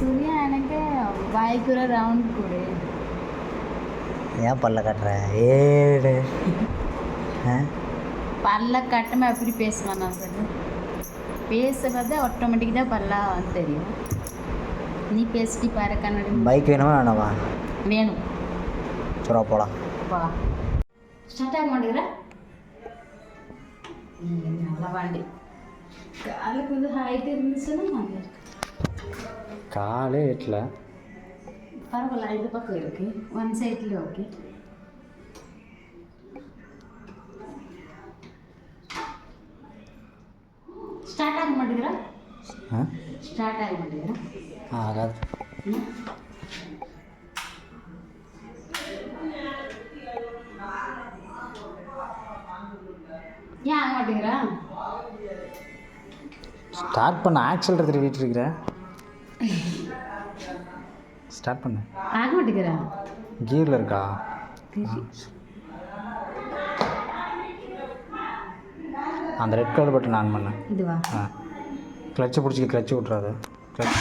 சூர்யா எனக்கு வாய்க்குற ரவுண்ட் கொடு. ஏன் பல்ல கட்டுற ஏடு பல்ல கட்டமா எப்படி பேசுவேன் நான் சொல்லு. பேசுறது ஆட்டோமேட்டிக் தான் பல்லா தெரியும். நீ பேசிட்டு பாரு கண்ணாடி. பைக் வேணுமா வேணாமா? வேணும். சரி போகலாம். போகலாம். ஸ்டார்ட் ஆக மாட்டேங்கிற நல்லா வாண்டி. காலுக்கு வந்து ஹைட் இருந்துச்சுன்னா நல்லா இருக்கு. காலே எட்டல. பரவாயில்ல, இது பக்கம் இருக்கு. ஒன் சைட்ல ஓகே. ஸ்டார்ட் ஆக மாட்டேங்கிற. ஸ்டார்ட் ஆக மாட்டேங்கிற. ஆகாது. ஏன் ஆக மாட்டேங்கிற? ஸ்டார்ட் பண்ண ஆக்சல் திருவிட்டு இருக்கிற. ஸ்டார்ட் பண்ணு. ஆக மாட்டேங்கிற. கியரில் இருக்கா? அந்த ரெட் கலர் பட்டன் ஆன் பண்ண. இதுவா? கிளச்சை பிடிச்சி கிளச்சு விட்றாது. கிளச்